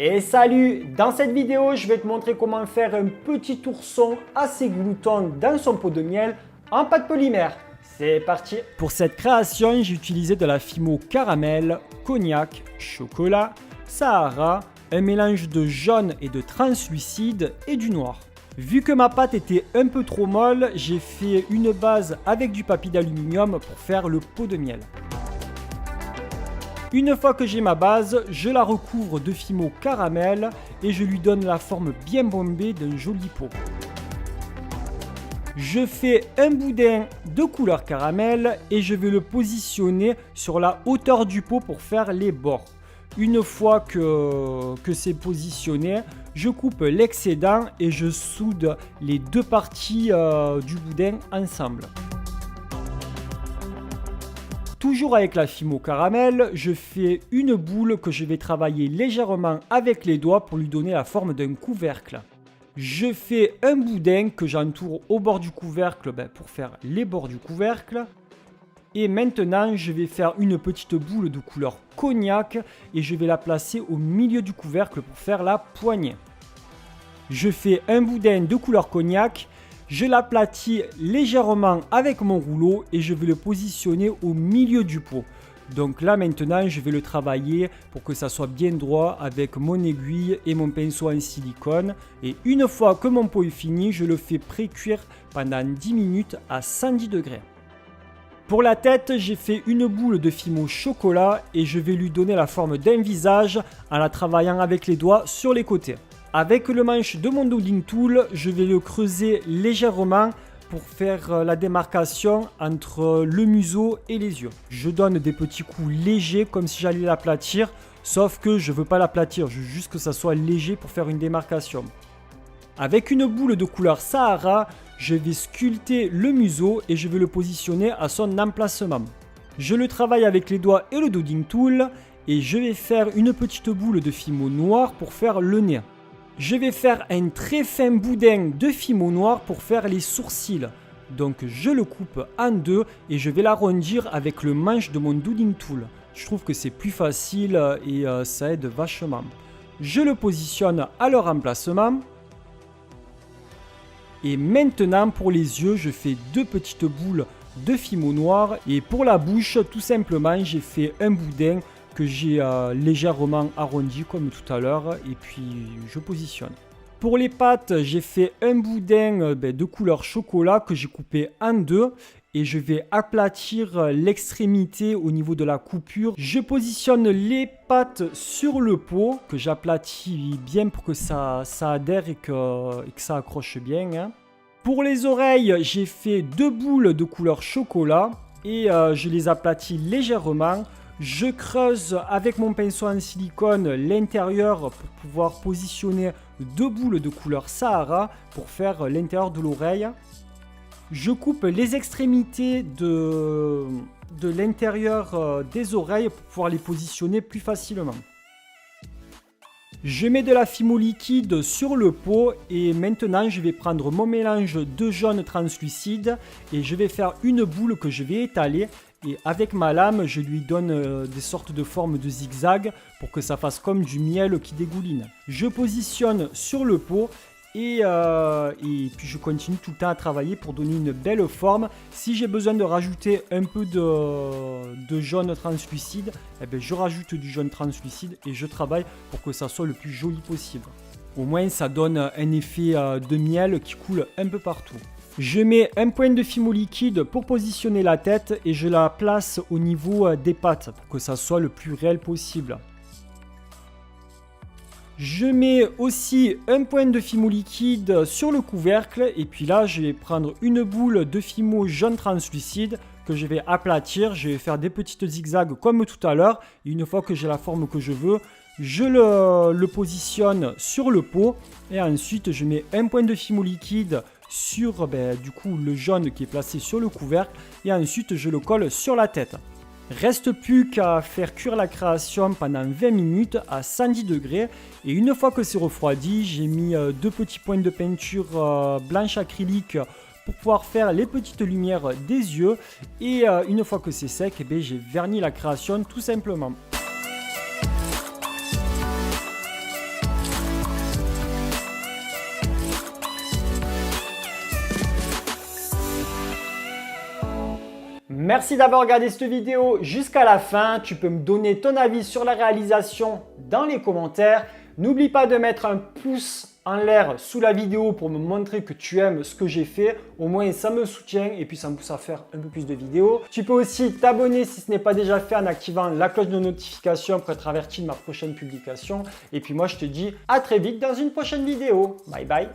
Et salut! Dans cette vidéo, je vais te montrer comment faire un petit ourson assez glouton dans son pot de miel en pâte polymère. C'est parti! Pour cette création, j'ai utilisé de la Fimo caramel, cognac, chocolat, Sahara, un mélange de jaune et de translucide et du noir. Vu que ma pâte était un peu trop molle, j'ai fait une base avec du papier d'aluminium pour faire le pot de miel. Une fois que j'ai ma base, je la recouvre de Fimo caramel et je lui donne la forme bien bombée d'un joli pot. Je fais un boudin de couleur caramel et je vais le positionner sur la hauteur du pot pour faire les bords. Une fois que c'est positionné, je coupe l'excédent et je soude les deux parties du boudin ensemble. Toujours avec la Fimo caramel, je fais une boule que je vais travailler légèrement avec les doigts pour lui donner la forme d'un couvercle. Je fais un boudin que j'entoure au bord du couvercle pour faire les bords du couvercle. Et maintenant, je vais faire une petite boule de couleur cognac et je vais la placer au milieu du couvercle pour faire la poignée. Je fais un boudin de couleur cognac. Je l'aplatis légèrement avec mon rouleau et je vais le positionner au milieu du pot. Donc là maintenant je vais le travailler pour que ça soit bien droit avec mon aiguille et mon pinceau en silicone. Et une fois que mon pot est fini, je le fais pré-cuire pendant 10 minutes à 110 degrés. Pour la tête, j'ai fait une boule de Fimo chocolat et je vais lui donner la forme d'un visage en la travaillant avec les doigts sur les côtés. Avec le manche de mon Doding Tool, je vais le creuser légèrement pour faire la démarcation entre le museau et les yeux. Je donne des petits coups légers comme si j'allais l'aplatir, sauf que je ne veux pas l'aplatir, je veux juste que ça soit léger pour faire une démarcation. Avec une boule de couleur Sahara, je vais sculpter le museau et je vais le positionner à son emplacement. Je le travaille avec les doigts et le Doding Tool et je vais faire une petite boule de Fimo noir pour faire le nez. Je vais faire un très fin boudin de Fimo noir pour faire les sourcils. Donc je le coupe en deux et je vais l'arrondir avec le manche de mon Doding Tool. Je trouve que c'est plus facile et ça aide vachement. Je le positionne à leur emplacement. Et maintenant pour les yeux, je fais deux petites boules de Fimo noir. Et pour la bouche, tout simplement, j'ai fait un boudin que j'ai légèrement arrondi comme tout à l'heure et puis je positionne. Pour les pattes, j'ai fait un boudin de couleur chocolat que j'ai coupé en deux et je vais aplatir l'extrémité au niveau de la coupure. Je positionne les pattes sur le pot que j'aplatis bien pour que ça adhère et que ça accroche bien. Hein. Pour les oreilles, j'ai fait deux boules de couleur chocolat et je les aplatis légèrement. Je creuse avec mon pinceau en silicone l'intérieur pour pouvoir positionner deux boules de couleur Sahara pour faire l'intérieur de l'oreille. Je coupe les extrémités de l'intérieur des oreilles pour pouvoir les positionner plus facilement. Je mets de la Fimo liquide sur le pot et maintenant je vais prendre mon mélange de jaune translucide et je vais faire une boule que je vais étaler. Et avec ma lame, je lui donne des sortes de formes de zigzag pour que ça fasse comme du miel qui dégouline. Je positionne sur le pot et puis je continue tout le temps à travailler pour donner une belle forme. Si j'ai besoin de rajouter un peu de jaune translucide, je rajoute du jaune translucide et je travaille pour que ça soit le plus joli possible. Au moins ça donne un effet de miel qui coule un peu partout. Je mets un point de Fimo liquide pour positionner la tête et je la place au niveau des pattes pour que ça soit le plus réel possible. Je mets aussi un point de Fimo liquide sur le couvercle et puis là je vais prendre une boule de Fimo jaune translucide que je vais aplatir. Je vais faire des petites zigzags comme tout à l'heure. Une fois que j'ai la forme que je veux, je le positionne sur le pot et ensuite je mets un point de Fimo liquide sur du coup le jaune qui est placé sur le couvercle et ensuite je le colle sur la tête. Reste plus qu'à faire cuire la création pendant 20 minutes à 110 degrés et une fois que c'est refroidi, j'ai mis deux petits points de peinture blanche acrylique pour pouvoir faire les petites lumières des yeux et une fois que c'est sec, j'ai verni la création tout simplement. Merci d'avoir regardé cette vidéo jusqu'à la fin. Tu peux me donner ton avis sur la réalisation dans les commentaires. N'oublie pas de mettre un pouce en l'air sous la vidéo pour me montrer que tu aimes ce que j'ai fait. Au moins, ça me soutient et puis ça me pousse à faire un peu plus de vidéos. Tu peux aussi t'abonner si ce n'est pas déjà fait en activant la cloche de notification pour être averti de ma prochaine publication. Et puis moi, je te dis à très vite dans une prochaine vidéo. Bye bye.